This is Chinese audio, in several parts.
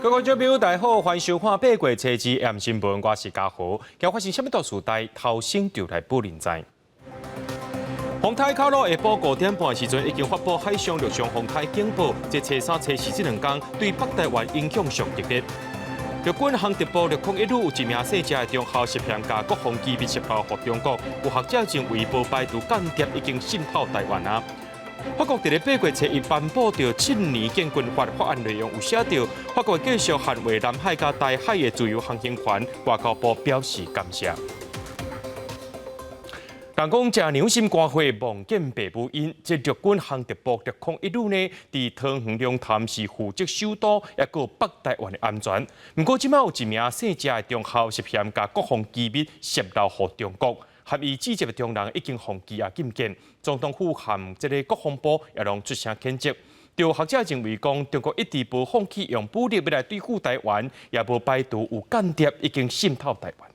各位观众大家好，欢迎收看《八月初之 M 新闻》，我是嘉豪。今发生什么大事代？头先就来报认知。洪台卡路下晡5点半时阵，已经发布海上陆上洪台警报，即初三、初四这2天对北台湾影响上剧烈。陆军航特部601旅有一名细只的中校涉嫌甲国防机密泄露予中国，有学者认为无排除间谍已经渗透台湾啊。法国伫咧8月初1颁布着7年建军法法案内容，有写到法国继续捍卫南海甲台海的自由航行权，外交部表示感谢。人讲食娘心肝火，望见爸母因，即陆军航特部601旅呢，伫桃园龙潭是负责首都，也个北台湾的安全。不过，即摆有一名细只的中校涉嫌甲国防机密泄露予中国。合意指责的中人已经放弃禁见，总统府含这个国防部也拢出声谴责。就学者认为讲，中国一直无放弃用武力要来对付台湾，也无排除有间谍已经渗透台湾。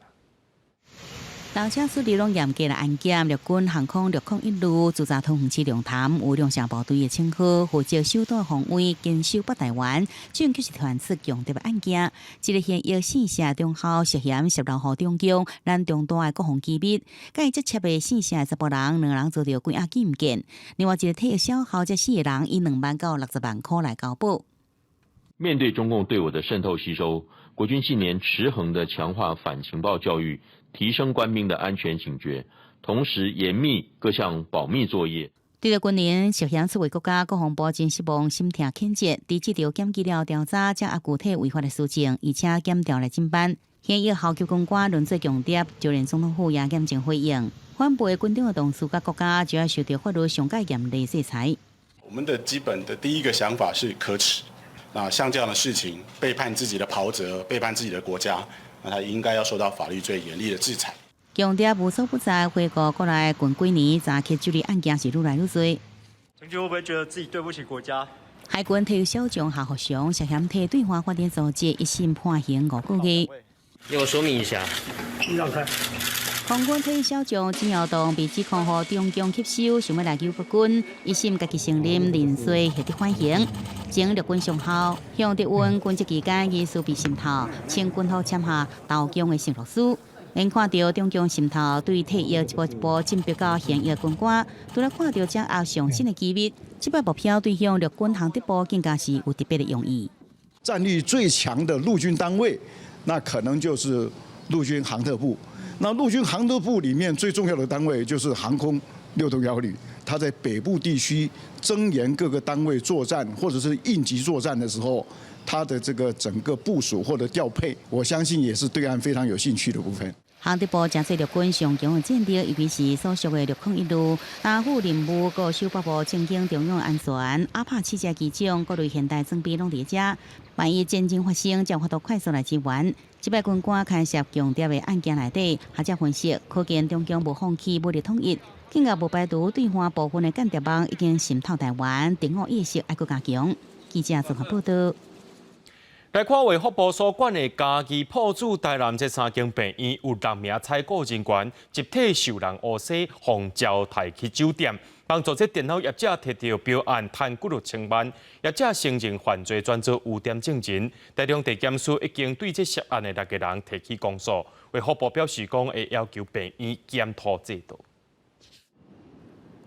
老车处理拢严格来安检，陆军航空601旅驻扎桃园市龙潭有亮相部队的称号，负责首都防卫、坚守北台湾。准确是传出强烈的案件，一个现役4社中校涉嫌泄露予中共咱重大的国防机密。介这切的4社10个人，2人遭到关押禁见。另外一个退役小校，这4个人以2万到60万块来交保。面对中共对我的渗透吸收，国军近年持衡的强化反情报教育，提升官兵的安全警觉，同时严密各项保密作业。对着军人涉嫌摧毁国家，国防部真失望，心痛谴责。伫这条检举了调查，掌握具体违法的事情，而且检调来侦办。现役校级军官论做强调，就连总统府也严正回应，反背军中的同事甲国家就要受到法律上介严厉制裁。我们的基本的第一个想法是可耻。那像这样的事情，背叛自己的袍泽，背叛自己的国家，那他应该要受到法律最严厉的制裁。强调无所不在，回顾过来近几年查起处理案件是愈来愈多。曾经会不会觉得自己对不起国家？海军退休小将夏福祥涉嫌替对华发展组织一审判刑5个月。给我说明一下。你让开。空军退休小将曾耀东被指控予中共吸收，想要来救国军，一审家己承认认罪，下得缓刑。前陆军上校向敌军军职期间疑似被渗透，请军方签下投降的承诺书。因看到中共渗透对退役一步一步进逼到现役军官，除了看到掌握上新的机密，这摆目标对象陆军航特部更加是有特别的用意。战力最强的陆军单位，那可能就是陆军航特部。那陆军航特部里面最重要的单位就是航空601旅，它在北部地区增援各个单位作战或者是应急作战的时候，它的这个整个部署或者调配，我相信也是对岸非常有兴趣的部分。航特部正做陆军上强的战力，尤其是所属的601旅，担负任务，个守北部政经中央安全。阿帕7架机种各类现代装备拢伫遮，万一战争发生，将法度快速来支援。这摆军官开涉强调的案件内底，学者分析，可见中共无放弃武力统一，更加无排除对华部分的间谍网已经渗透台湾，敌我意识还佫加强。记者综合报道。来看为福部所管的家己破主台南这3间病院，有6名采购人员集体受人殴死，奉召抬去酒店，帮助这电脑业者摕到标案，赚几落千万。业者承认犯罪，专做污点证人。台中地检署已经对这涉案的6个人提起公诉，为福部表示讲会要求病院检讨制度。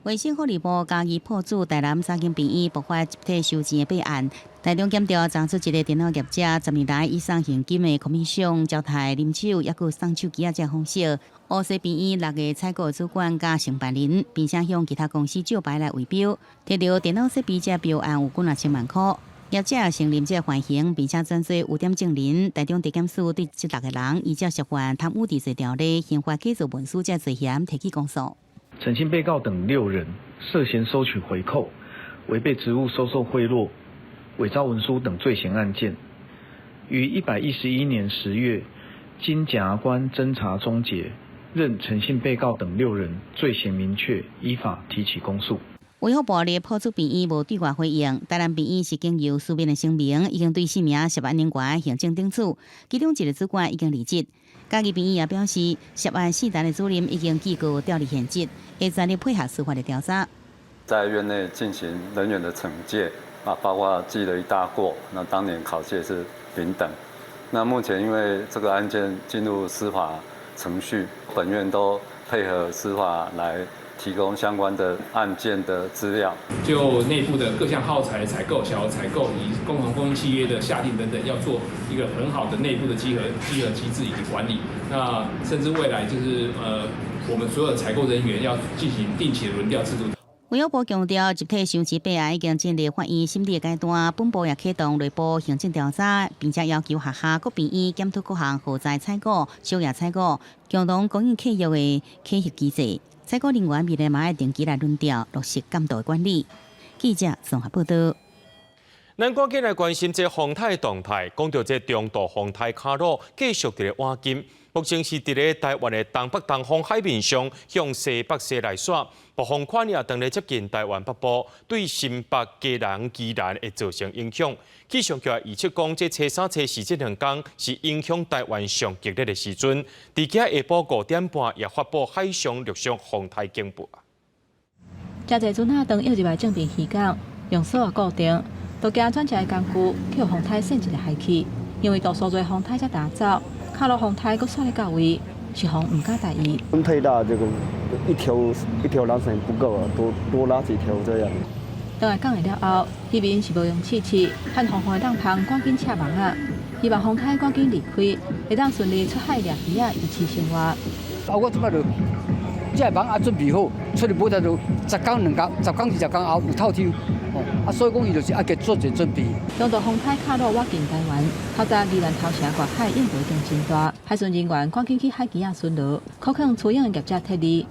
卫生福利部家己破主台南3间病院爆发集体收钱的弊案，台中检调查出一个电脑业者10年来以送现金的空米箱、招待啉酒，也佮送手机啊这方式，乌西病院6个采购主管加承办人，并且向其他公司借牌来围标，摕到电脑设备这标案有几若千万块。业者承认这犯行，并且专做污点证人。台中地检署对这6个人依照涉犯贪污治罪条例、刑法起诉文书这罪嫌提起公诉。陈姓被告等6人涉嫌收取回扣、违背职务收受贿赂、伪造文书等罪嫌案件，于111年10月，经检察官侦查终结，认陈姓被告等6人罪嫌明确，依法提起公诉。卫福部的破主病院无对外回应，台南病院是经由书面的声明，已经对4名涉案人员行政定处，其中1个主管已经离职。家己病院也表示，涉案4单的主任已经记过调离现职，会全力配合司法的调查。在院内进行人员的惩戒包括记了一大过。那当年考绩是平等。那目前因为这个案件进入司法程序，本院都配合司法来提供相关的案件的资料，就内部的各项耗材采购、小额采购以及共同供应契约的下定等等，要做一个很好的内部的稽核机制以及管理。那甚至未来就是我们所有的采购人员要进行定期的轮调制度。卫生部强调，集体刑事备案已经进入法院审理阶段，本部也启动内部行政调查，并且要求学校各病院检讨各项耗材采购、小额采购、共同供应契约的稽核机制。采购人员未来嘛要定期来轮调，落实监督管理。记者综合报道。咱赶紧来关心这风台动态，讲到这中度风台卡路继续伫咧挖金，目前是伫咧台湾的东北东方海面上向西北西来耍，暴风圈也当咧接近台湾北部，对新北、基隆、宜兰会造成影响。气象局也预测讲，这初三、初四这两天是影响台湾上激烈的时阵，伫今下晡5点半也发布海上陆上风台警报。真侪船仔当跃入来正滨渔港，用锁固定。都惊转载的工具去风台陷一个海去，因为大数最风台才打走，卡路风台搁煞咧到位，是风唔敢大意。太大，这个一条缆绳不够啊，多拉几条这样。等来港了后，渔民是无用气气，盼风风浪旁赶紧撤网啊，希望风台赶紧离开，会当顺利出海掠鱼啊，维持生活。啊，我即摆就这网也准备好，出去买才就10天20天后有透抽。啊，所以讲伊就是爱加做一准备。中度风台卡路挖进台湾，透早宜兰头城外海应对更真大，海巡人员赶紧去海基啊巡逻，可向出养的业者撤离。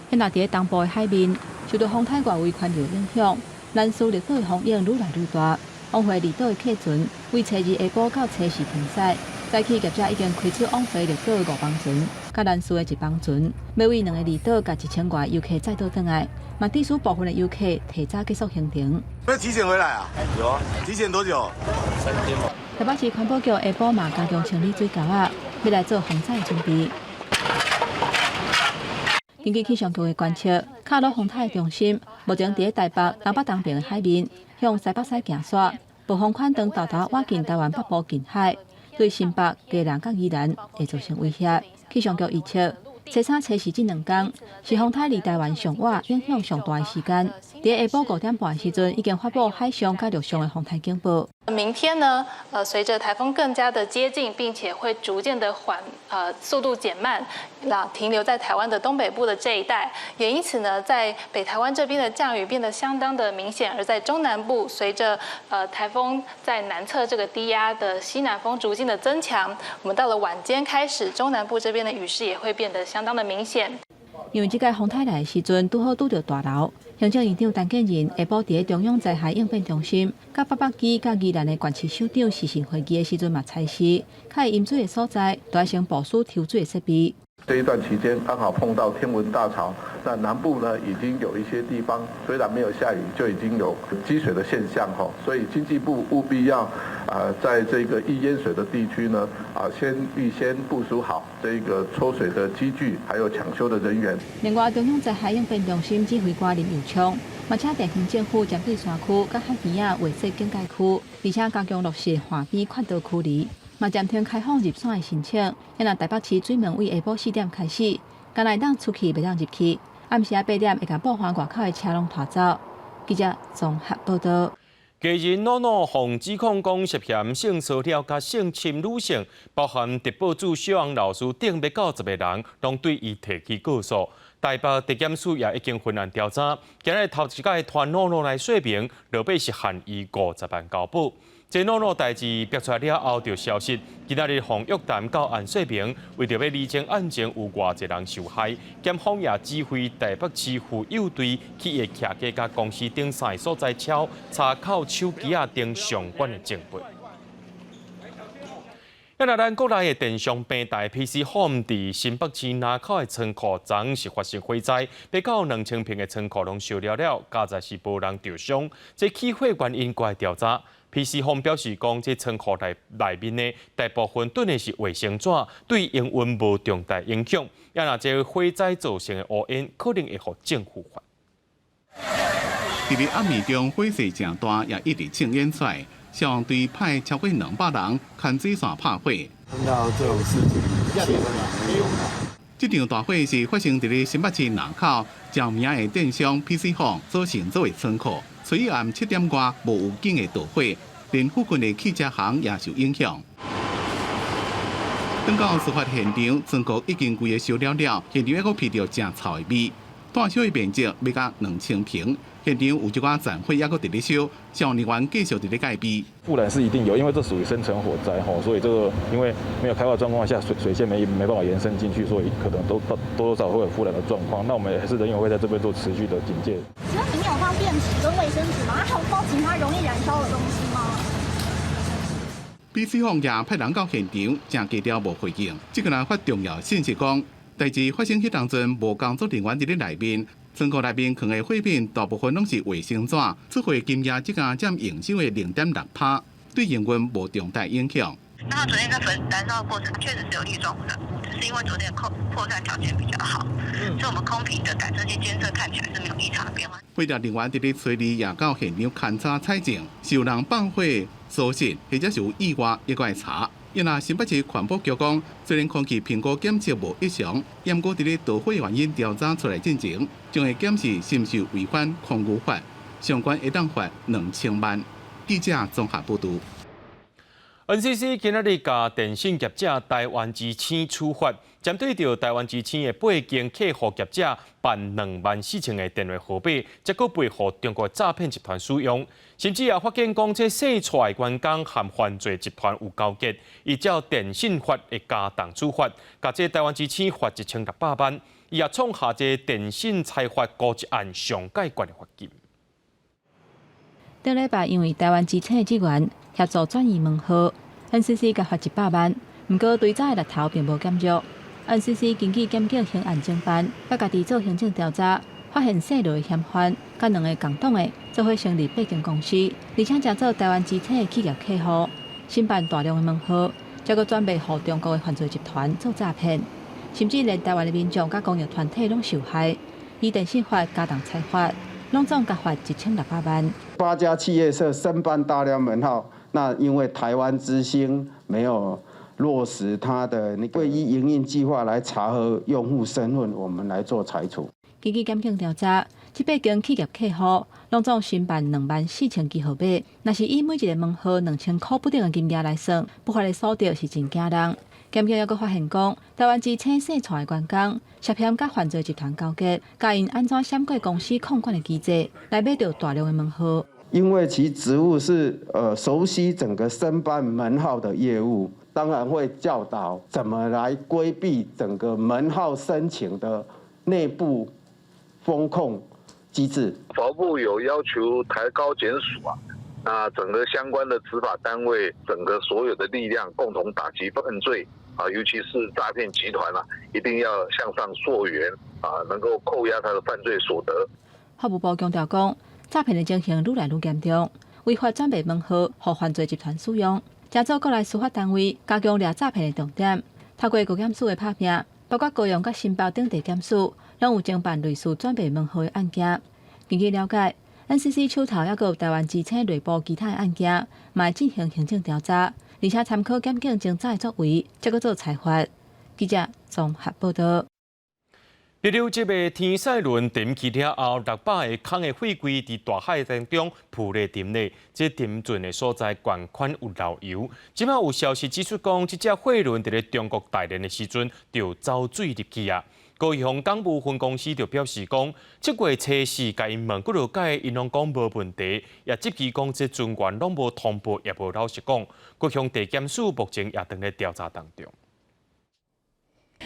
现在伫东部的海面，受到风台外围环流影响，南苏离岛的风影愈来愈大。往回离岛的客船，为初二下晡到初四停驶。早起业者已经开始往回离岛的5帮船，甲南苏的1帮船，要为2个离岛甲1000外游客载倒转来。嘛，地属部分的游客提早结束行程。要提前回来啊？有啊。提前多久？3天吧。台北市环保局下晡嘛加强清理水沟啊，要来做防灾准备。根据气象局的观测，卡路风台的中心目前伫台北、东北东边的海面，向西北西行煞，暴风圈当豆豆挖进台湾北部近海，对新北、基隆甲宜兰会造成威胁。气象局预测，初三、初四这2天是风台离台湾上晚影响上大的时间。伫下晡5点半的时阵，已经发布海上甲陆上的风台警报。明天呢，随着台风更加的接近，并且会逐渐的速度减慢，停留在台湾的东北部的这一带，也因此呢，在北台湾这边的降雨变得相当的明显，而在中南部，随着台风在南侧这个低压的西南风逐渐的增强，我们到了晚间开始，中南部这边的雨势也会变得相当的明显。因为这届风台来的时阵，拄好拄到大楼。行政院长陈建仁下晡伫中央灾害应变中心，甲北北基甲宜兰的县市首长视讯会议的时阵嘛，采示，较会淹水的所在，都要先部署抽水的设备。这一段期间刚好碰到天文大潮，那南部呢已经有一些地方虽然没有下雨，就已经有积水的现象哈，所以经济部务必要在这个易淹水的地区呢预先部署好这个抽水的机具，还有抢修的人员。另外，中央灾害应变中心指挥官林佑昌，嘛请地方政府针对山区、甲海边啊划设警戒区，而且加强落实岸边宽道驱离。嘛暂停开放入山的申请，因为台北市水门为下晡4点开始，敢来当出去袂当入去，暗时8点会甲部分外口的车拢拖走。记者综合报道。家人诺诺防指控讲涉嫌性骚扰甲性侵女性，包含特保组小王老师等要90个人，拢对伊提起告诉。台北地检署也已经分案调查，今日头一届传诺诺来说明，落尾是限伊50万交保。这诺诺代志爆出来了后，就消息，今仔日洪玉谈到案说明，为着要厘清案件有偌济人受害，检方也指挥台北市妇幼队去个徛家甲公司顶3个所在查扣手机啊等相关的证据。咱国内的电商平台 PC Home 伫新北市南口的仓库，昨是发生火灾，被到2000平的仓库拢烧了，加在是无人受伤。这起火原因过来调查。PC Home 表示讲，这仓库内面的大部分囤的是卫生纸，对营运无重大影响。若这火灾造成的乌烟，可能会予政府罚。伫咧暗暝中，火势正大，也一直正烟出来。上对派超过200人牵水线拍火。碰到这种事情，气氛很勇敢。这场大火是发生在新北市南口著名的电商 PC 行所承租的仓库，随暗7点外无预警的大火，连附近的汽车行也受影响。等到事发现场，仓库已经规个烧了了，现场还阁闻到正臭的味。炭烧的面积要达2000平，现场有一寡残火还阁伫咧烧，消防人员继续伫咧戒备。污染是一定有，因为这属于深层火灾吼，所以这个因为没有开化状况下，水线没办法延伸进去，所以可能多多少会有污染的状况。那我们还是人员会在这边做持续的警戒。请问里面有放电池跟卫生纸吗？还有放其他容易燃烧的东西吗？PC 行也派人到现场，正低调无回应。这个人发重要信息讲，代志发生迄当阵无工作人员伫咧内面。仓库内面藏的废品大部分拢是卫生纸，出货金额只敢占营收的0.6%，对营运无重大影响。那他昨天在燃烧的过程确实是有异状的，只是因为昨天的扩散条件比较好，所以我们空瓶的感测器监测看起来是没有异常的变化。废料人员伫咧催离也到现场勘查采证，是有人放火疏失，或者是有意外，也该查。因那新北市环保局讲，虽然空气评估检测无异常，严格伫咧导火原因调查出来进行，将会检视是毋是违反空污法，相关会当罚2000万。记者综合报道。NCC 今日甲电信业者台湾之星处罚，针对着台湾之星的8间客户业者办24000个电话号码，结果被互中国诈骗集团使用，甚至也发现讲这洗出来员工和犯罪集团有交结，依照电信法会加重处罚，甲这台湾之星罚1600万，伊也创下这电信财阀高一案上界悬的罚金。顶礼拜因为台湾之星的职员协助转移门号 ，NCC 甲罚100万，不过对早的日头并无减弱。NCC 经过检警刑案侦办，甲家己做行政调查，发现细路的嫌犯，甲2个共党的做伙成立8间公司，而且正做台湾之星的企业客户，申办大量的门号，再搁转卖予中国的犯罪集团做诈骗，甚至连台湾的民众甲公益团体拢受害。以电信法加重裁罚，拢总加罚1600万。8家企业社申办大量门号，那因为台湾之星没有落实它的会依营运计划来查核用户身份，我们来做裁处。根据检警调查，这8间企业客户拢总申办24000支号码，若是以每一个门号2000块不等的金额来算，不法的数值是真惊人。检警还阁发现讲，台湾之星洗出来员工涉嫌甲犯罪集团交结，教因安怎闪过公司控管的机制，来买到大量的门号。因为其职务是熟悉整个申办门号的业务，当然会教导怎么来规避整个门号申请的内部风控机制。法务部有要求台高检署那整个相关的执法单位，整个所有的力量共同打击犯罪尤其是诈骗集团一定要向上溯源能够扣押他的犯罪所得。法务部强调讲，诈骗的情形愈来愈严重，违法转卖门号，予犯罪集团使用。加州国内司法单位加强抓诈骗的重点，透过高检署的拍拼，包括高雄甲新北等地检署，拢有侦办类似转卖门号的案件。根据了解 ，NCC 手头也有台湾之星内部其他的案件，嘛进行行政调查，而且参考检警侦查的作为，再搁做裁罚。记者综合报道。2017个天赛轮沉起了后，600个空的废柜伫大海当中浮咧沉咧，这沉船的所在悬款有漏油。即马有消息指出讲，这只货轮伫咧中国大连的时阵就遭水入去啊。高雄港务分公司就表示讲，7月初4甲因问几落解，因拢讲无问题，也质疑讲这船员拢无通报，也无老实讲。高雄地检署目前也正咧调查当中。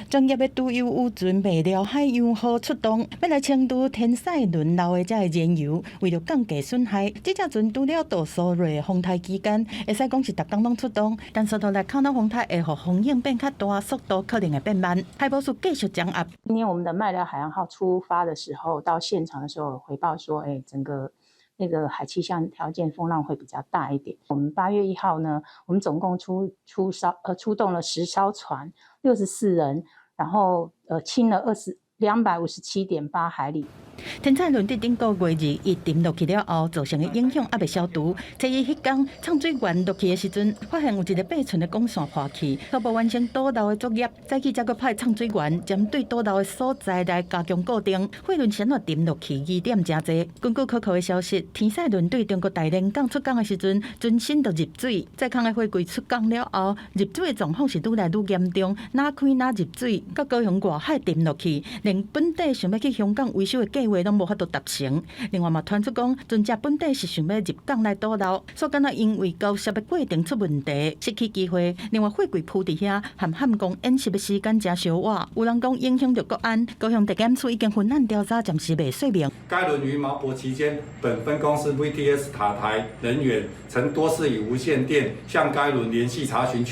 专业的猪油有准备了海洋号出动，要来清除天赛轮漏的这燃油，为了降低损害，这只船除了到苏瑞风台期间，会使讲是逐工拢出动，但速度来看到风台会互风影变较大，速度可能会变慢。海保署继续掌握。今天我们的麦寮海洋号出发的时候，到现场的时候回报说，整个那个海气象条件风浪会比较大一点。我们8月1号呢，我们总共出动了10艘船，64人，然后清了257.8海里。天才轮伫顶个月2日沉落去了后，造成的影响还未消除。初一迄天唱水员落去的时阵，发现有一个8寸的管线破去，初步完成堵漏的作业。早起才阁派唱水员针对堵漏的所在来加强固定。货轮先落沉落去2点真济。根据可靠的消息，天赛轮对中国大连港出港的时阵，船身就入水。载空的货柜出港了后，入水的状况是愈来愈严重，哪开哪入水，到高雄外海沉落去，连本地想要去香港维修的计划拢无法度达成。另外嘛，传出讲，船只本地是想要入港来堵漏，所敢若因为交涉的过程出问题，失去机会。另外，货柜铺伫遐，和汉江演习的时间真小晚，有人讲影响到国安。高雄地检署已经分案调查，暂时未说明。该轮于毛博期间，本分公司 VTS 塔台人员曾多次以无线电向该轮联系查询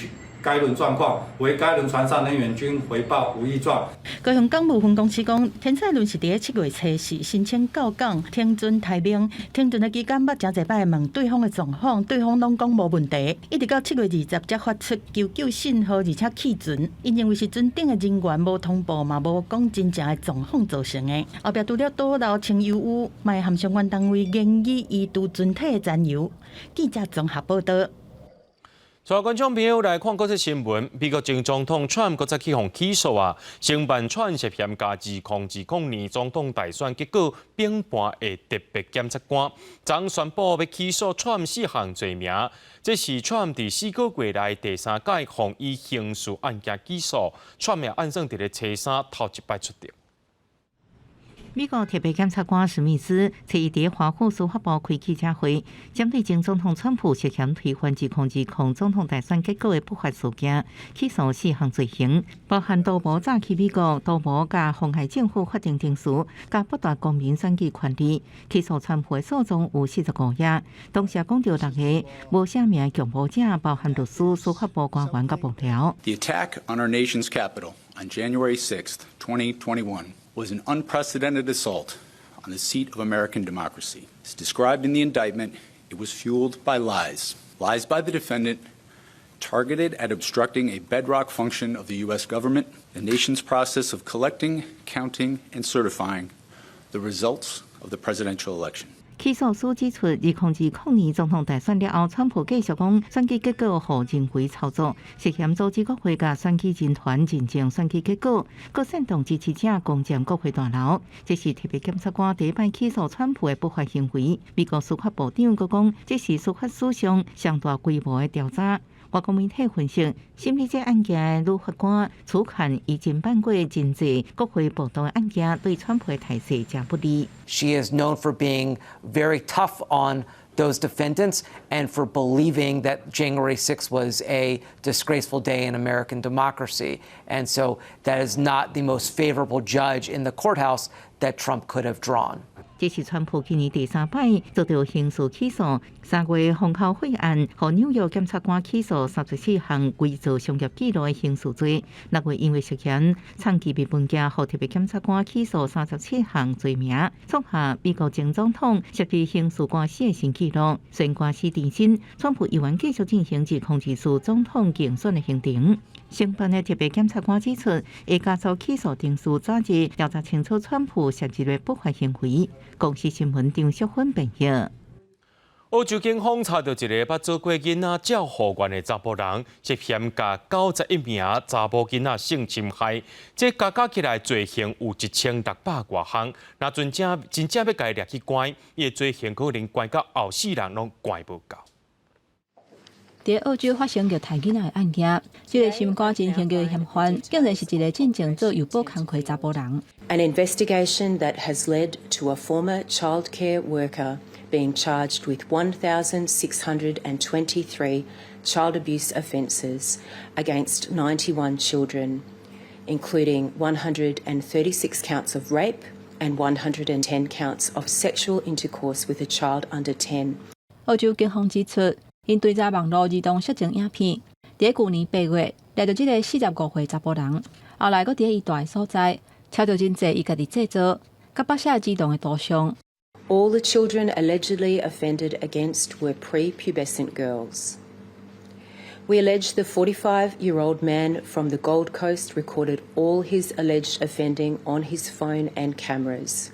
该轮状况，为该轮船上人员均回报无异状。高雄港务分公司讲，天彩轮是伫7月初4申请到港停船台名，停船的期间捌真侪摆问对方的状况，对方拢讲无问题，一直到7月20才发出求救信号，而且弃船。因认为是船顶的人员无通报，嘛无讲真正的状况造成的。后壁除了堵漏清油污，嘛会含相关单位研议移除船体的残油。记者综合报道。各位观众朋友来看国际新闻，美国前总统 Trump 再起互起诉啊，承办串涉嫌甲2020年总统大选结果并判的特别检察官，昨宣布要起诉 Trump 4项罪名，这是 Trump 伫4个月来第3届互以刑事案件起诉 ，Trump 也按算伫咧初3头一摆出庭。美国特别检察官史密斯初一伫华府司法部开记者会，针对前总统川普涉嫌推翻2020总统大选结果的不法事件，起诉4项罪行，包含赌博诈欺美国、赌博甲妨害政府法定程序、甲剥夺公民选举权利。起诉川普的诉讼有45页，当时讲到6个无姓名的共谋者，包含律师、司法部官员甲幕僚。The attack on our nation's capital on January 6th, 2021. Was an unprecedented assault on the seat of American democracy. As described in the indictment, it was fueled by lies. Lies by the defendant targeted at obstructing a bedrock function of the U.S. government, the nation's process of collecting, counting, and certifying the results of the presidential election. 起诉书指出，2020年总统大选了后，川普继续讲选举结果互人为操作，涉嫌组织国会甲选举人团认证选举结果，佮煽动支持者攻占国会大楼。这是特别检察官第一摆起诉川普的不法行为。美国司法部长佮讲，这是司法史上上大规模的调查。外国媒体分析，审理这案件的女法官楚坎已经办过真济国会暴动的案件，对川普的态势真不利。She is known for being very tough on those defendants and for believing that January 6th was a disgraceful day in American democracy. And so that is not the most favorable judge in the courthouse that Trump could have drawn. 这是川普今年第3摆遭到刑事起诉，3月封口会案，和纽约检察官起诉34项伪造商业记录的刑事罪。6月因为涉嫌藏机密文件，和特别检察官起诉37项罪名。创下美国前总统涉及刑事官司的新纪录。虽然官司定审，川普依然继续进行指控指诉总统竞选的行程。承办的特别检察官指出，会加速起诉定数早日调查清楚川普涉及的不法行为。公司新闻张淑芬报道。澳洲警方查到一个捌做过囡仔照护员的查甫人，涉嫌甲91名查甫囡仔性侵害，这加起来罪行有1600多项。若真正要甲伊抓去关，伊的罪行可能关到后世人拢关无到。在澳洲发生虐待囡仔的案件，这个心肝真凶的嫌犯，竟然是一个进前做邮报工课的查甫人。An investigation that has led to a former childcare worker being charged with 1,623 child abuse offences against 91 children, including 136 counts of rape and 110 counts of sexual intercourse with a child under 10. 澳洲警方指出，因对查网络儿童色情影片，在去年8月抓到这个45岁查甫人，后来佫伫伊住的所在，找到真济伊家己制作、甲拍摄儿童的图像。All the children allegedly offended against were prepubescent girls. We allege the 45-year-old man from the Gold Coast recorded all his alleged offending on his phone and cameras.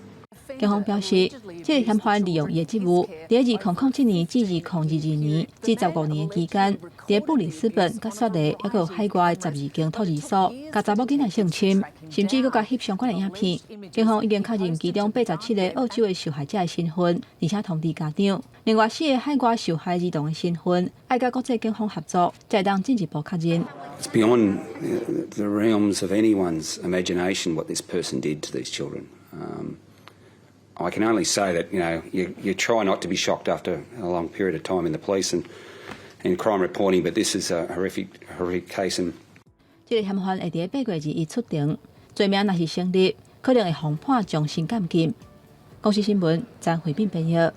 警方表示，这个嫌犯利用伊的职务，在2007年至2022年至15年期间，在布里斯本、甲雪梨，还有海外12间托儿所，甲查某囡仔性侵，甚至佫甲翕相关的影片。警方已经确认其中87个澳洲的受害者的身份，而且通知家长。另外4个海外受害儿童的身份，要甲国际警方合作，才当进一步确认。 It's beyond the realms of anyone's imagination what this person did to these children. I can only say that you try not to be shocked after a long period of time in the police and crime reporting, but this is a horrific case. 这个嫌犯会在8月2日出庭，罪名若是成立，可能会防判终身监禁。公司新闻张惠敏编译。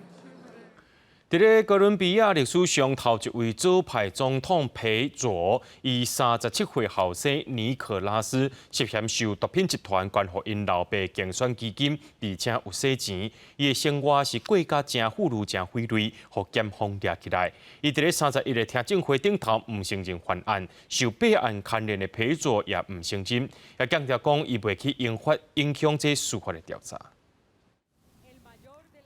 在哥伦比亚历史上头一位左派总统裴佐，以37岁后生尼可拉斯涉嫌受毒品集团关乎因老爸竞选基金，而且有洗钱。伊的生活是过甲真富裕、真匪类，互检方抓起来。伊伫咧31日听证会顶头唔承认犯案，受8案牵连的裴佐也唔承认，也强调讲伊袂去影响这司法的调查。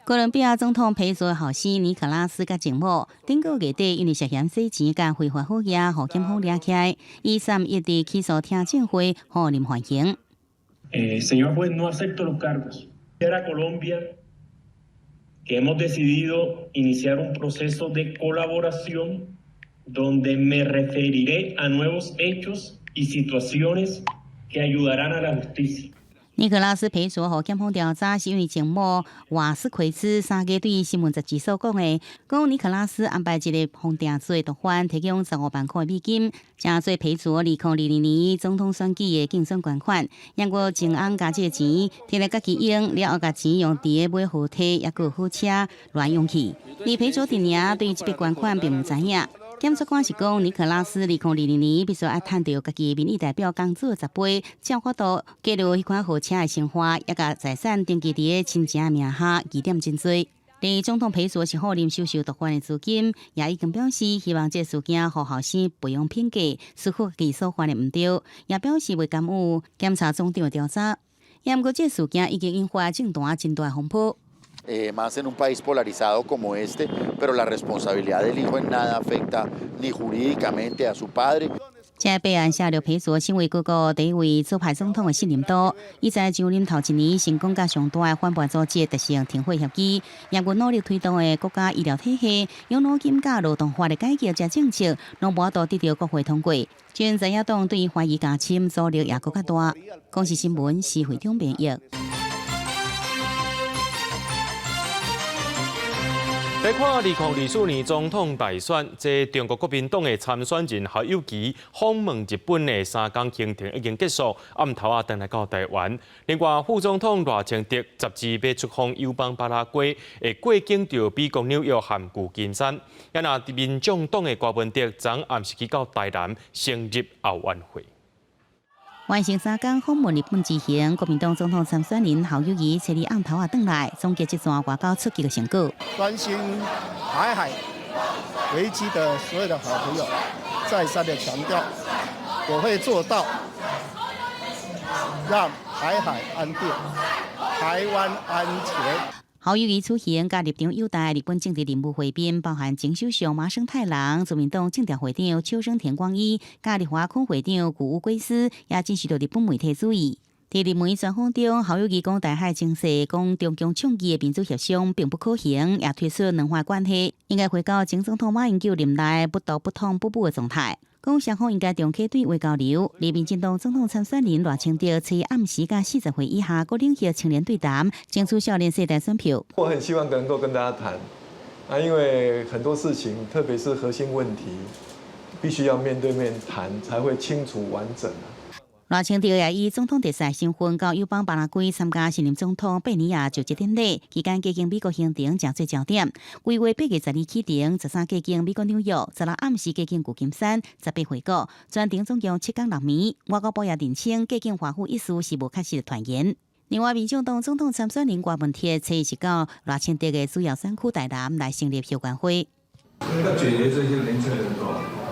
哥伦比亚总统裴佐的后生尼可拉斯甲情某，顶个月底因为涉嫌洗钱甲非法好业，互检方抓起来。伊31日起诉听证会，互临缓刑。Señor juez, no acepto los cargos. Era Colombia que hemos decidido iniciar un proceso de colaboración donde me referiré a nuevos hechos y situaciones que ayudarán a la justicia. 尼可拉斯裴佐互检方调查，是因为情某瓦斯奎兹3月对新闻杂志所讲的，讲尼可拉斯安排一个封定罪毒贩提供15万块美金，正做裴佐2020年总统选举的竞选捐款，让过前翁加这钱，摕来家己用，了后甲钱用伫买好体，也有好车乱用去。而裴佐定名对这笔捐款并唔知影。 检察官是讲，尼可拉斯2020年必须要趁到家己民意代表工作10倍，才有法度记录迄款豪车的生活，也甲财产登记伫亲情名下，疑点真多。第总统裴佐是好任收受毒贩的资金，也已经表示希望这事件互后生不用偏见，似乎己所犯的毋对，也表示袂甘有检察总长的调查。也毋过这事件已经引发政坛真大风波。 más en un país polarizado como este, pero la responsabilidad del hijo en nada afecta ni jurídicamente a su padre. 这备案下刘裴佐成为各国第一位左派总统的信任度。伊在上任头一年成功甲上大的反叛组织达成停火协议，也有努力推动的国家医疗体系、养老金甲劳动法的改革，这政策拢无都得到国会通过。全在野党对于怀疑加侵阻力也更加大。公视新闻是会长编译。 来看2024年总统大选，这中国国民党的参选人侯友宜访问日本的3天行程已经结束，暗头啊，回来到台湾。另外，副总统赖清德12日要出访友邦巴拉圭，会过境到美国纽约和旧金山。也那民众党的郭文哲昨暗时去到台南，升入后晚会。 完成3天访问日本之行，国民党总统参选人侯友宜初日暗头啊回来，总结这段外交出击的成果。关心台海危机的所有的好朋友，再三的强调，我会做到让台海安定，台湾安全。 侯友宜此行甲立场友台日本政治人物会面，包含前首相麻生太郎、自民党政调会长秋生田光一、甲立华空会长古屋圭司，也接受到日本媒体注意。在日媒专访中，侯友宜讲台海情势，讲中共倡议的民主协商并不可行，也推出两岸关系应该回到前总统马英九任内不刀不痛不补的状态。 讲双方应该重启对话交流。而民进党总统参选人赖清德在暗时甲40岁以下各领域青年对谈，争取少年世代选票。我很希望能够跟大家谈因为很多事情，特别是核心问题，必须要面对面谈，才会清楚完整。 赖清德也以总统特使身份到友邦巴拉圭参加新任总统贝尼亚就职典礼，期间加经美国行程正做焦点。规划8月12日启程，13加经美国纽约，16暗时加经旧金山，18回国，全程总共7天6暝。外交部也澄清，加经华府一事是无确实的传言。另外，民进党总统参选人郭文哲初日是到赖清德的主要选区台南来成立休馆会。要解决这些年轻人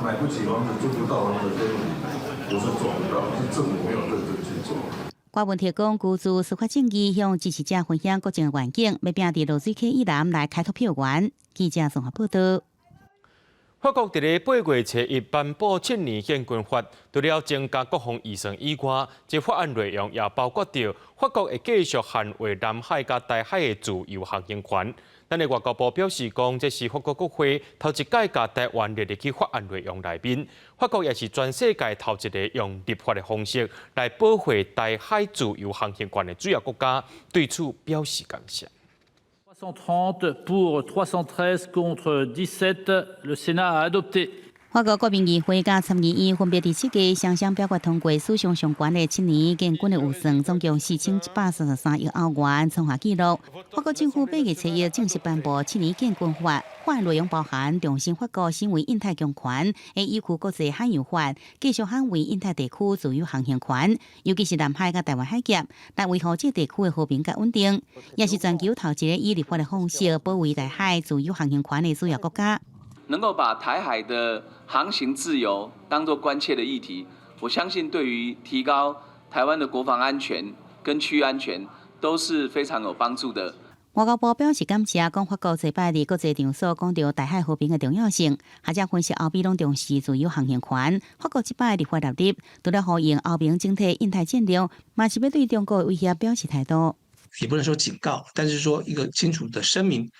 买不起房子、租不到房子这些问题，不是做不到，是政府没有认真去做。郭文提供居住司法正义，向支持者分享各种环境，要拼伫罗水溪以南来开拓票源。记者综合报道。法国伫咧8月初1颁布7年宪军法，除了增加国防预算以外，这法案内容也包括着法国会继续捍卫南海甲台海的自由航行权。咱的外交部表示讲，这是法国国会头一届甲台湾列入去法案内容内面。法国也是全世界头一个用立法的方式来保护台海自由航行权的主要国家，对此表示感谢。330 pour 313 contre 17, le Sénat a adopté. 法国国民议会甲参议院分别第7届双双表决通过史上上悬的7年建军的预算，总共4133亿欧元，创下纪录。法国政府8月初1正式颁布7年建军法，法案内容包含重申法国身为印太强权，会依据国际海洋法，继续捍卫印太地区自由航行权，尤其是南海甲台湾海峡，来维护这地区的和平甲稳定，也是全球头一个以立法的方式保卫台海自由航行权的主要国家。能够把台海的航行自由当作关切的议题，我相信对于提高台湾的国防安全跟区域安全都是非常有帮助的。外交部表示感谢，讲法国这摆伫国际场所讲到台海和平的重要性，学者分析欧美拢重视自由航行权。法国这摆立法立立，除了呼应欧盟整体印太战略，嘛是要对中国的威胁表示态度。也不能说警告，但是说一个清楚的声明，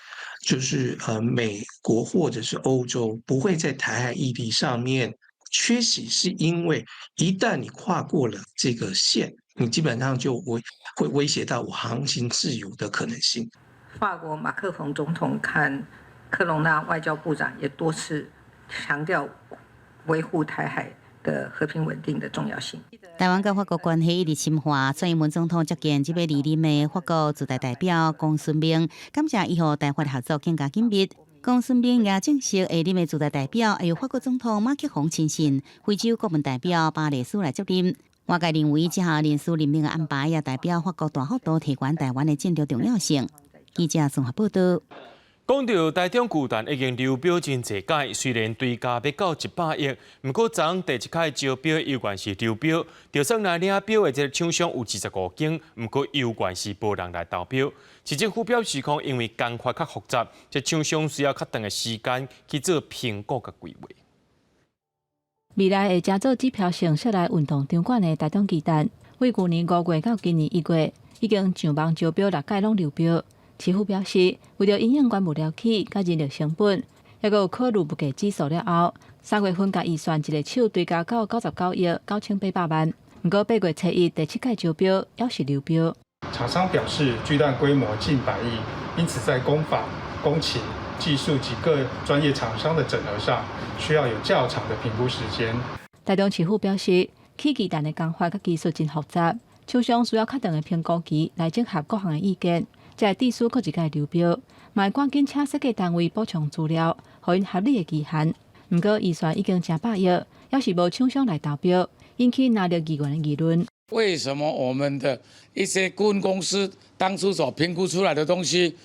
就是美国或者是欧洲不会在台海议题上面缺席，是因为一旦你跨过了这个线，你基本上就会威胁到我航行自由的可能性。法国马克龙总统和科隆纳外交部长也多次强调维护台海的和平稳定的重要性。台湾跟法国关系一直深化，蔡英文总统接见这位莅临的法国驻台代表龚顺明，感谢伊和台法的合作更加紧密。龚顺明也正式下任的驻台代表，由法国总统马克龙亲信、非洲国门代表巴雷斯来接任。外界认为这项人事任命的安排也代表法国大幅度提悬台湾的战略重要性。记者综合报道。讲到台中巨蛋已经流标真侪届，虽然追加要到100亿，不过昨第一届招标有关是流标，就算来领标的这个厂商有25间，不过有关是无人来投标。市政府表示讲，因为工法较复杂，这厂商需要较长的时间去做评估甲规划。未来会加做指标性设来运动场馆的台中巨蛋，为去年5月到今年1月，已经上网招标6届拢流标。市府表示，为了营运关不了起，甲人力成本，也有考虑不计指数了后，3月份甲预算一个手追加到99亿9800万。不过8月初1第7届招标也是流标。厂商表示，巨蛋规模近100亿，因此在工法、工期、技术及各专业厂商的整合上，需要有较长的评估时间。台中市府表示，起巨蛋的工法甲技术真复杂，厂商需要较长的评估期来整合各项的意见。在地区各一届流标，嘛会赶紧请设计单位补充资料，互因合理的期限。不过预算已经成100亿，要是无厂商来投标，引起纳入议员的议论。为什么我们的一些顾问公司当初所评估出来的东西，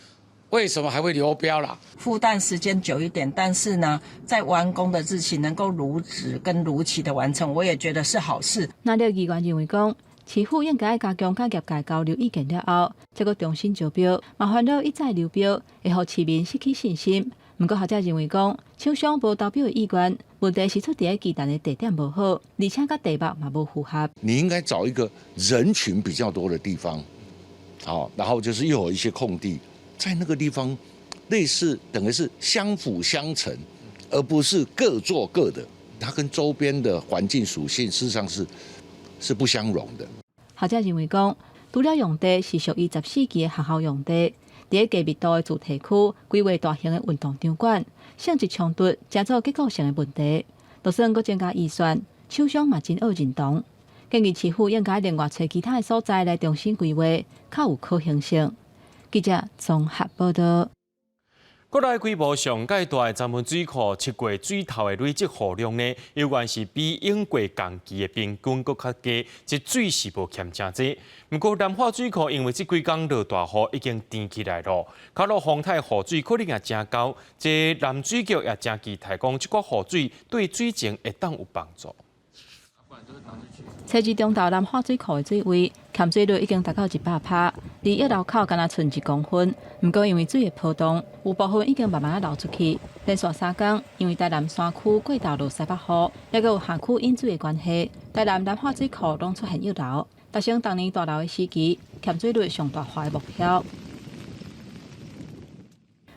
为什么还会流标啦？负担时间久一点，但是呢，在完工的日期能够如职跟如期的完成，我也觉得是好事。纳入议员认为讲，市府应该加强甲业界交流意见了后，再个重新招标，麻烦了一再流标，会互市民失去信心。不过学者认为讲，厂商无投标的意愿，问题是出伫巨蛋的地点无好，而且甲地貌嘛无符合。你应该找一个人群比较多的地方，好，然后就是又有一些空地，在那个地方类似等于是相辅相成，而不是各做各的。它跟周边的环境属性事实上是不相容的。学者认为讲，除了用地是属于14期的学校用地，伫低密度的主题区规划大型的运动场馆，性质冲突，加做结构性的问题。就算阁增加预算，厂商嘛真恶认同。建议市府应该另外找其他的所在来重新规划，较有可行性。记者综合报道。国内规模上界大的闸门水库7月水头的累积雨量呢，有关是比应过降期的平均搁较低，即水是无欠真济。不过南化水库因为即几天落大雨已经填起来了，卡洛洪泰雨水可能也真高，即南水局也真期待讲即个雨水对水情会当有帮助。车子中道南化水库的水位欠水率已经达到100%，离一楼口敢若剩1公分。不过因为水的波动，有部分已经慢慢流出去。连续3天，因为台南山区过道落西北雨，也有下区引水的关系，台南南化水库拢出现溢流，达成当年大流的时期欠水率上大化的目标。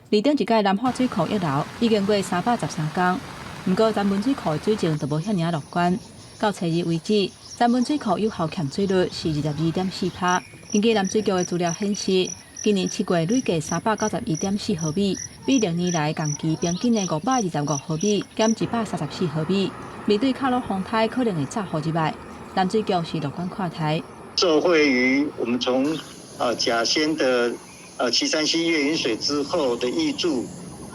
离顶一届南化水库溢流已经过313天，不过闸门水库的水情就无遐尔乐观。到初二为止，闸门水库有效欠水率是22.4%。根据南水局的资料显示，今年7月累计391.4毫米，比历年来同期平均的525毫米减134毫米。面对卡洛洪台可能会炸雨之外，南水局是乐观看待。受惠于我们从甲仙的旗山溪越云水之后的挹注。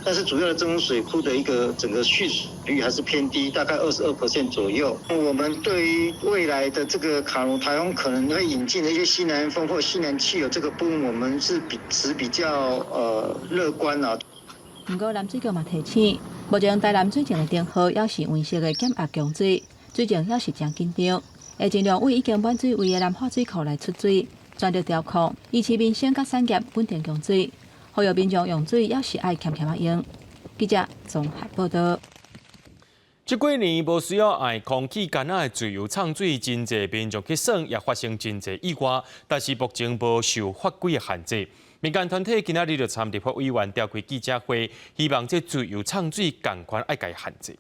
但是主要的中洪水库的一个整个蓄水率还是偏低，大概22% 左右。我们对于未来的这个卡努台风可能会引进的一些西南风或西南气流这个部分，我们是持比较乐观啊。不过南水局嘛提醒，目前台南水情的电号也是温室的减压供水，水情也是真紧张，会尽量为已经满水位的南化水库来出水，全力调控，以市民生甲产业稳定供水。呼吁民众用水也是爱欠欠用。记者综合报道。这几年无需要爱空气干扰的自由畅水，真侪民众去耍，也发生真侪意外，但是目前无受法规的限制。民间团体今仔日就参立法委员召开记者会，希望这自由畅水同款爱加限制。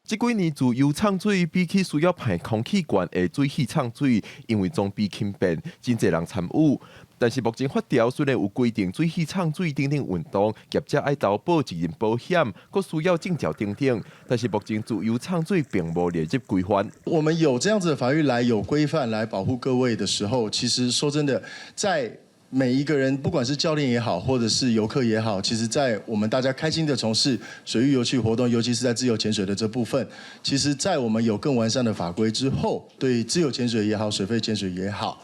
这几年自由畅水比起需要排空气管的水器畅水，因为装备轻便，真侪人参与。但是目前法条虽然有规定水器畅水等等运动，业者爱投保责任保险，佫需要证照等等，但是目前自由畅水并无列入规范。我们有这样子的法律来有规范来保护各位的时候，其实说真的，在每一个人，不管是教练也好，或者是游客也好，其实在我们大家开心的从事水域游趣活动，尤其是在自由潜水的这部分，其实在我们有更完善的法规之后，对自由潜水也好，水肺潜水也好，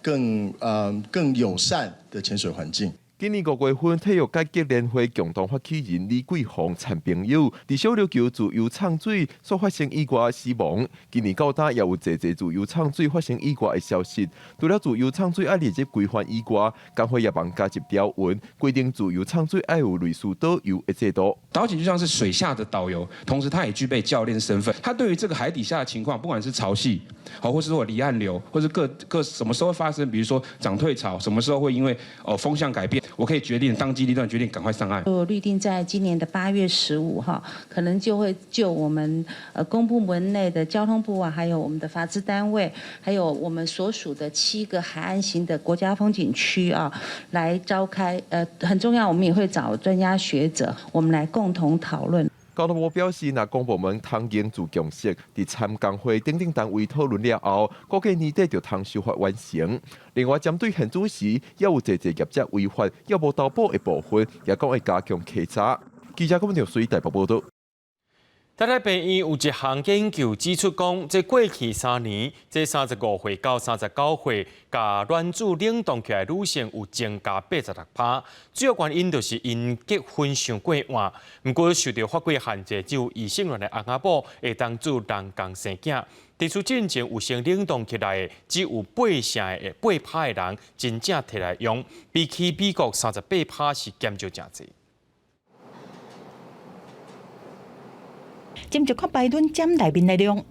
更友善的潜水环境。今年5月份，体育界激联会共同发起人李桂宏参朋友，伫小琉球自由畅水所发生意外死亡。今年到今也有侪自由畅水发生意外的消息。除了自由畅水爱列入规范以外，工会也帮加入条文，规定自由畅水爱有类似导游的制度。导警就像是水下的导游，同时他也具备教练身份。他对于这个海底下的情况，不管是潮汐，或是说离岸流，或是各什么时候发生，比如说涨退潮，什么时候会因为风向改变。我可以决定当机立断决定赶快上岸。预定在今年的8月15号，可能就会就我们公部门内的交通部啊，还有我们的法制单位，还有我们所属的7个海岸型的国家风景区啊，来召开很重要，我们也会找专家学者，我们来共同讨论。交通部表示，若公部门通研自共识，伫参工会等等单位讨论了后，估计年底就通修法完成。另外，针对现主时，也有侪业者违法，也无投保的部分，也讲会加强稽查。记者郭文水台北报道。台大病院有一项研究指出，讲在过去3年，这35岁到39岁，甲卵子冷冻起来女性有增加86%，主要原因就是因结婚伤过晚。不过受到法规限制，只有异性恋的翁仔某会当做人工生囝。提出进前有先冷冻起来的，只有8%的人真正摕来用，比起美国38%是减少真侪。斟一块白盾占内面内容，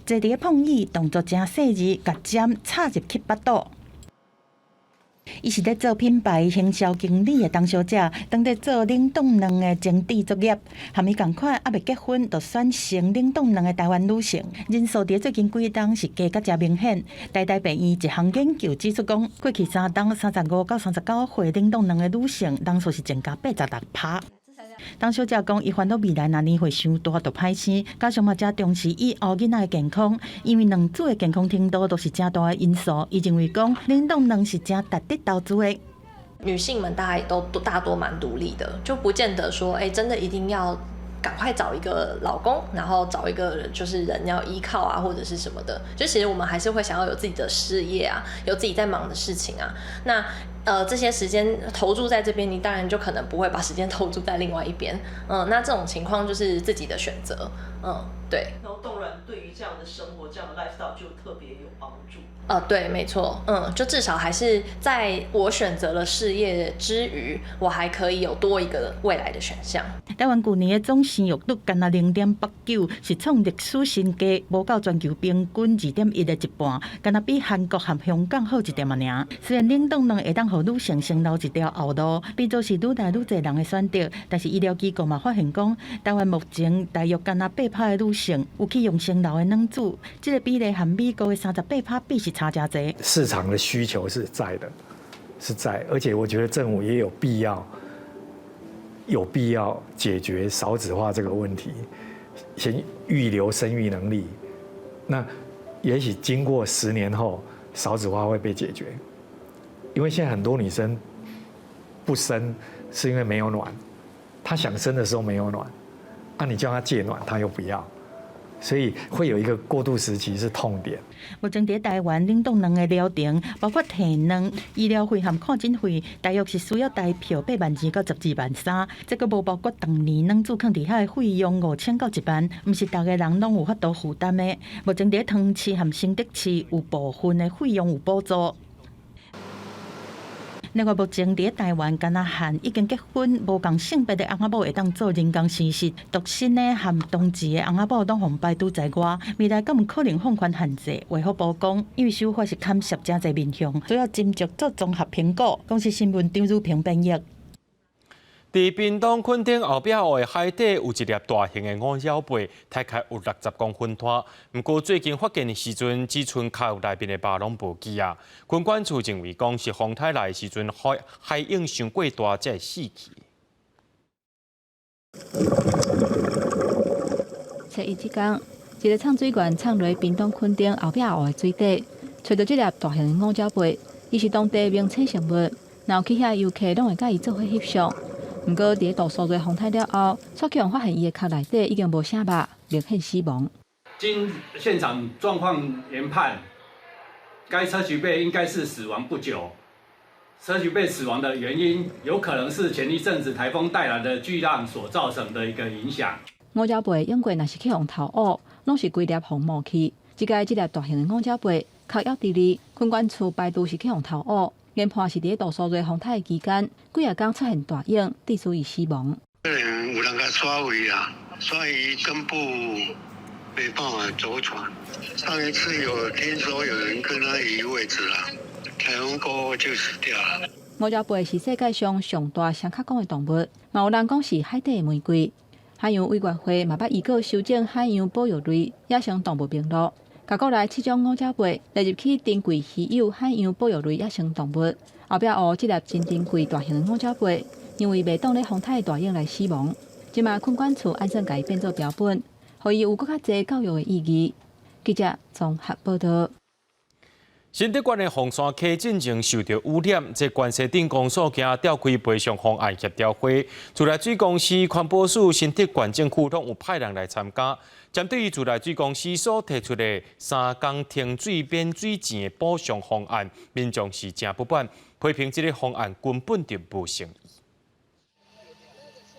坐伫个碰椅，动作真细致，甲针插入去腹肚。伊是咧做品牌行销经理的董小姐，当咧做冷冻卵的前置作业，含伊共款还未结婚就选成冷冻卵的台湾女性，人数伫最近几档是加甲真明显。台大病院一项研究指出讲，过去3档35到39岁冷冻卵的女性，人数是增加86%。董小姐讲，伊烦恼未来若年岁伤大，就歹生，加上嘛正重视以后囡仔的健康，因为两组的健康程度都是正大的因素。伊认为讲，冷冻卵是正值得投资的。女性们大概都大多蛮独立的，就不见得说，真的一定要赶快找一个老公，然后找一个就是人要依靠啊，或者是什么的。就其实我们还是会想要有自己的事业啊，有自己在忙的事情啊。那这些时间投注在这边，你当然就可能不会把时间投注在另外一边。那这种情况就是自己的选择。对。然后冻卵对于这样的生活、这样的 lifestyle 就特别有帮助。对，没错，就至少还是在我选择了事业之余，我还可以有多一个未来的选项。台湾去年的总生育率干那0.89，是创历史新低，无到全球平均2.1的一半，干那比韩国和香港好一点尔。虽然冷冻卵会当互女性先留一条后路，变做是愈来愈侪人的选择，但是医疗机构嘛发现讲，台湾目前大约干那8%的女性有去用先留的卵子，这个比例和美国的38%比是差真侪。市场的需求是在的，而且我觉得政府也有必要解决少子化这个问题，先预留生育能力。那也许经过10年后，少子化会被解决，因为现在很多女生不生是因为没有卵，她想生的时候没有卵，你叫她戒卵，她又不要。所以会有一个过渡时期是痛点。目前在台湾冷冻卵的疗程，包括提卵、医疗费和看诊费，大约是需要台票8万2到12万3。这个无包括当年卵子放伫遐的费用5000到1万，毋是大家人拢有法度负担的。目前在汤市和新德市有部分的费用有补助。另外，目前伫台湾，敢若和已经结婚、无共性别的翁仔某会当做人工事实，独身的和同志的翁仔某拢互排除在外。未来敢有可能放宽限制？为何曝光？因为手法是牵涉真侪面向，主要斟酌做综合评估。公司新闻张如平编译。伫屏东垦丁后壁的海底有一粒大型的五鸟贝，体概有60公分大。不过最近发现的时阵，只剩壳内面的肉拢无记啊。垦管处认为讲是风台来的时阵海影伤过大才会死去。7月1天，一个唱水员唱落屏东垦丁后壁湖的水底，找到这粒大型的五鸟贝，伊是当地名称生物，然后去遐游客拢会甲伊做伙翕相。不过，伫大扫除风台了后，蔡强发现伊的壳内底已经无啥肉，明显死亡。经现场状况研判，该砗磲贝应该是死亡不久。砗磲贝死亡的原因，有可能是前一阵子台风带来的巨浪所造成的一个影响。五鸟贝永过若是去互偷学，拢是规粒互冒去。即届这粒大型的五鸟贝壳要伫哩，垦管处排除是去互偷学。研判是伫大扫除风台期间，几啊天出现大影，致使伊死亡。可能有人甲刷位啦，所以根部没办法走船。上一次有听说有人跟他移位置啦，台风过后就死掉了。五鸟贝是世界上上大双壳公的动物，嘛有人讲是海底的玫瑰。海洋委员会嘛捌预告修正海洋保育类野生动物名录。甲国内7种五鸟贝列入去珍贵稀有海洋保育类野生动物。后壁湖这粒真珍贵大型的五鸟贝，因为袂当咧风台大影来死亡，即马垦管处按算甲伊变做标本，互伊有更较侪教育的意义。记者综合报道。新德县的凤山溪进前受到污染，这关西镇公所今调开赔偿方案协调会，自来水公司、环保署、新德县政府拢有派人来参加。针对于自来水公司所提出的3工停水免水钱的补偿方案，民众是真不满，批评这个方案根本就无诚意。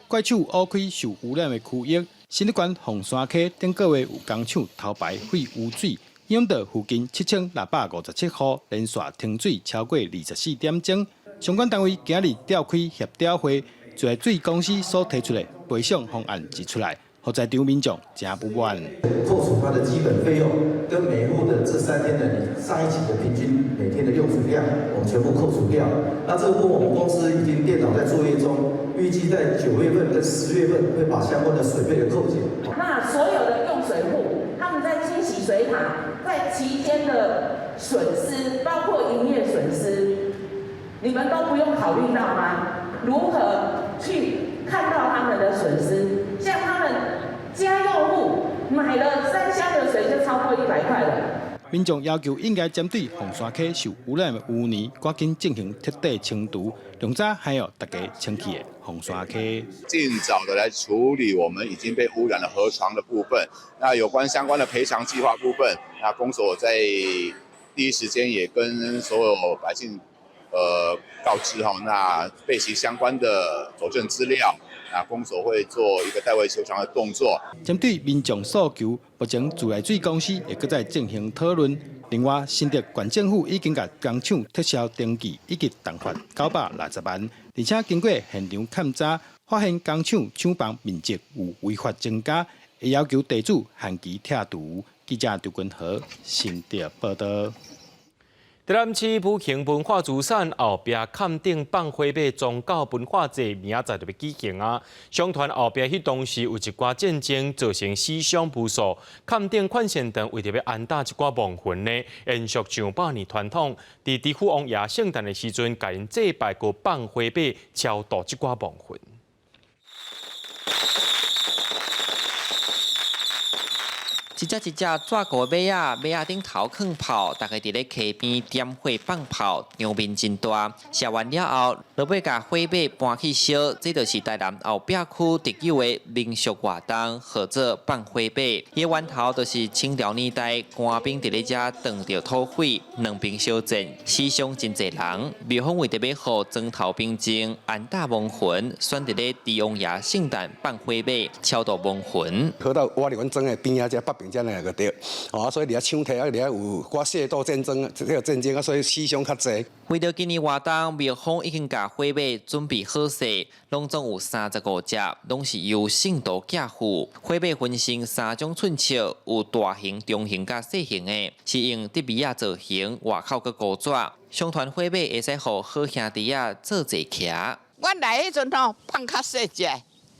怪手挖开受污染的区域，新德县凤山溪顶个月有工厂头排废污水。影响到附近7657户，连续停水超过24点钟。相关单位今日召开协调会，自来水公司所提出的赔偿方案提出来，让在场民众真不满。扣除它的基本费用，跟每户的这3天的你上一期的平均每天的用水量，我们全部扣除掉。那这部分我们公司已经电脑在作业中，预计在9月份跟10月份会把相关的水费的扣减。那所有的用水户，他们在清洗水塔。在期间的损失，包括营业损失，你们都不用考虑到吗？如何去看到他们的损失？像他们家用户买了3箱的水就超过100块了。民众要求应该针对红山溪受污染的污泥，赶紧进行彻底清除，重早还有大家清气的红山溪。尽早的来处理我们已经被污染的河床的部分。那有关相关的赔偿计划部分，那公所在第一时间也跟所有百姓告知哈，那备齐相关的佐证资料。那公所会做一个代为求偿的动作。针对民众诉求，目前自来水公司也搁在进行讨论。另外，新竹县政府已经甲工厂撤销登记，以及重罚960万，而且经过现场勘查，发现工厂厂房面积有违法增加，会要求地主限期拆除。记者刘君和新竹报道。台南市武庆文化资产后壁坎顶放花马宗教文化节明仔载就要举行啊！相传后壁迄当时有一寡战争造成死伤无数，坎顶款线堂为着要安搭一寡亡魂呢，延续上百年传统，伫地府王爷圣诞的时阵，甲因祭拜过放花马，超度一寡亡魂。一只抓过马仔顶头放炮，大家伫咧溪边点火放炮，场面真大。射完了后，落尾甲火马搬去烧，这就是台南后壁区特有的民俗活动，或者放火马。伊源头就是清朝年代官兵伫咧遮撞着土匪，两边相战，死伤真侪人。庙方为着要互庄头兵精安搭亡魂，选择咧地王爷圣诞放火马，超度亡魂。跑到我哋阮庄的边仔遮北边遮个对，所以伫遐抢体伫遐有寡械斗战争，这个战争啊，所以死伤较侪。为着今年活动，庙方已经甲火马准备好势，拢总有35只，拢是由圣徒寄付。火马分成3种寸尺，有大型、中型甲小型的，是用德米亚造型，外口佮古爪。相传火马会使互好兄弟啊做坐骑。阮来迄阵吼放较细只，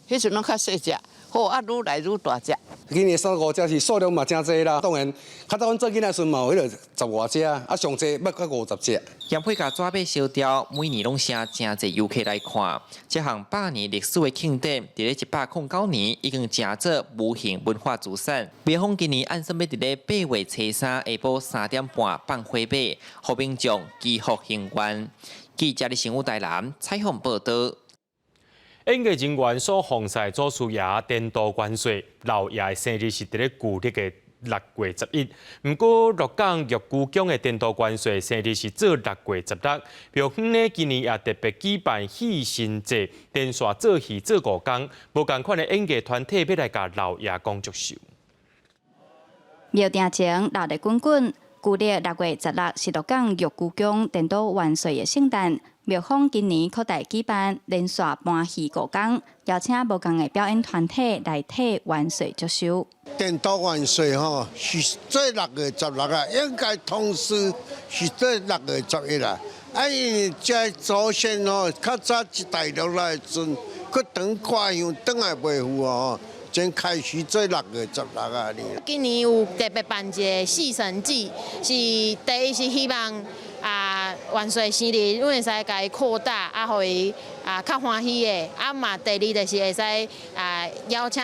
迄阵拢较细只。好啊，愈来愈大只。今年35只是数量嘛真侪啦，当然，较早阮做囡仔时嘛有迄个10外只，啊上侪要到50只。盐会甲纸马烧雕，每年拢请真侪游客来看。这项100年历史的庆典，伫咧109年已经成做无形文化资产。庙方今年按算要伫咧8月初3下晡3点半放火马，互民众祈福行愿。记者李新武台南采访报道。演艺人员所奉祀祖师爷颠倒元帅，老爷的生日是伫咧旧历的6月11。不过，鹿港玉姑宫的颠倒元帅生日是做6月16。庙方呢今年也特别举办戏神节，连续做戏做5天，无同款的演艺团体要来甲老爷讲祝寿。庙埕前闹热滚滚，旧历6月16是鹿港玉姑宫颠倒元帅的圣诞。庙方今年扩大举办，连续搬戏5天，邀请无同的表演团体来替元帅祝寿。颠倒元帅吼是做6月16啊，应该同时是做6月11啊。因为这祖先吼较早一代落来阵，佮当挂香当来袂赴哦。先开始做6月16啊！今年有特别办一个四神祭，是第一是希望元帅生日，阮会使甲伊扩大，互伊较欢喜的。嘛，第二就是会使邀请，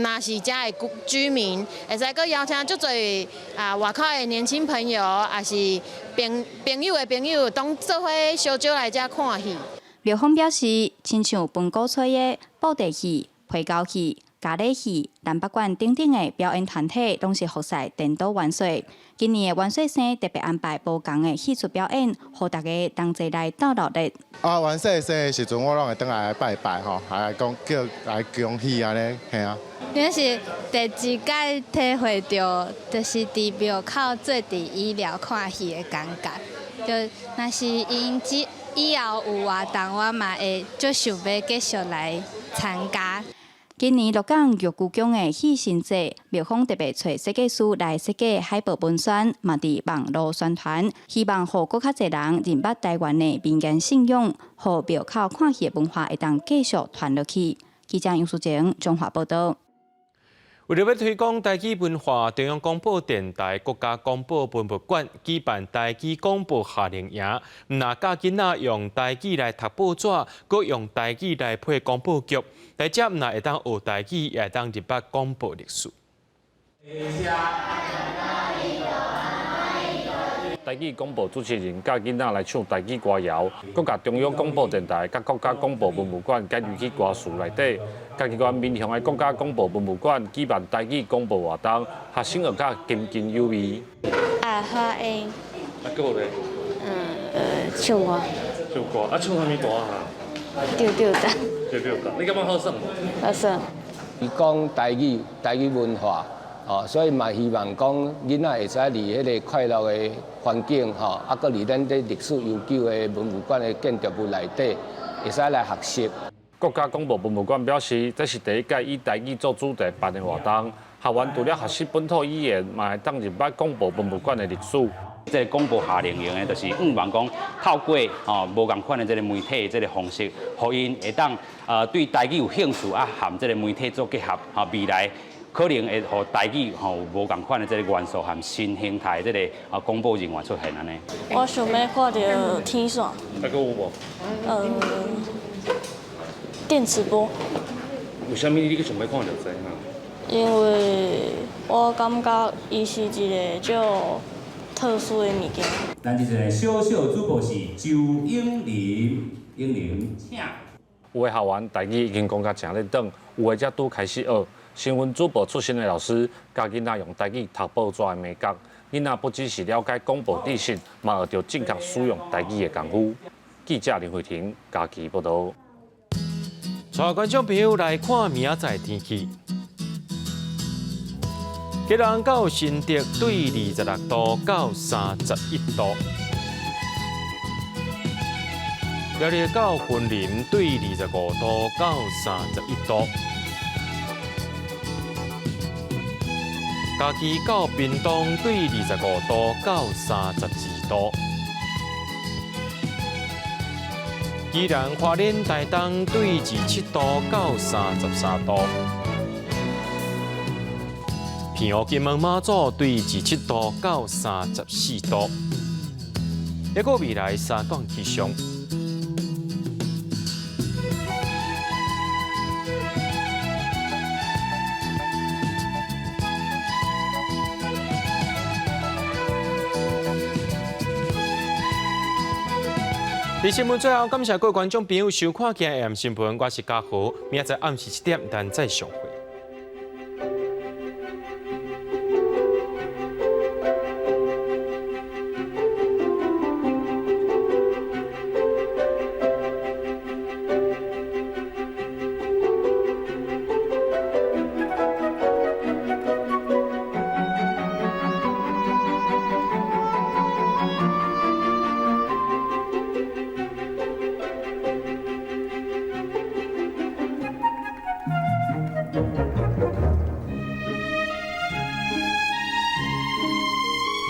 若是遮的居民，会使佮邀请足侪外口的年轻朋友，也是朋友的朋友，当做伙烧酒来遮看戏。庙方表示，亲像本古吹的布袋戏、皮胶戏。咖喱戏、南北馆等等的表演团体，拢是服侍颠倒元帅。今年的元帅生特别安排无同的戏出表演，互大家同齐来斗热闹。元帅生的时阵，我拢会倒来拜拜吼，还讲叫来恭喜安尼，嘿啊。因为是第一届体会到，就是伫庙口做伫医疗看戏的感觉。就若是因以后有活动，我嘛会就想要继续来参加。今年鹿港玉姑宫的戏神节，庙方特别找设计师来设计海报文宣，嘛伫网络宣传，希望互更较侪人认捌台湾的民间信仰，互庙口看戏的文化会当继续传落去。记者杨淑晴中华报道。为了要推广台语文化，中央广播电台、国家广播博物馆举办台语广播夏令营，唔但教囡仔用台语来读报纸，佮用台语来配广播剧，大家唔但会当学台语，也会当入捌广播历史。台语广播主持人甲囡仔来唱台语歌谣，佮甲中央广播电台、甲国家广播文物馆结入去歌词内底，家己县面向的国家广播文物馆举办台语广播活动，学生学甲津津有味。啊，好诶。啊，搁有咧？唱歌。唱歌，啊，唱啥物歌啊？吊带。吊带，你感觉好耍无？好耍。伊讲台语文化。哦，所以嘛希望讲囡仔会使伫迄个快乐的环境吼，啊，搁伫咱这历史悠久的文物馆的建筑物内底，会使来学习。国家广播文物馆表示，这是第一届以台语做主题办的活动，学员除了学习本土语言，嘛会当入捌广播文物馆的历史。这广播夏令营呢，就是望讲透过无共款的这个媒体的这个方式，互因会当对台语有兴趣啊，含这个媒体做结合，未来。可能会和台语无共款的这个元素和新形态的这个广播人员出现安尼。我想要看到天线。还佫有无？电磁波。为什么你想要看到这呢？因为我感觉伊是一个较特殊的物件。咱这个小小主播是周英玲，英玲请。有的校员台语已经讲甲正咧转，有的才拄开始学。新闻主播出身的老师，教囡仔用台语读报纸的美感，囡仔不只是了解广播知识，嘛学着正确使用台语的功夫。记者林慧婷家己报道。带观众朋友来看明仔载天气。吉兰到新竹对26度到31度，苗栗到云林对25度到31度。嘉义到屏东对25度到32度，宜兰花莲台东对27度到33度，平湖金门马祖对27度到34度。一个未来3段气象。在新闻最后，感谢各位观众朋友收看今日 AM 新闻，我是嘉豪，明仔载暗时7点咱再相会。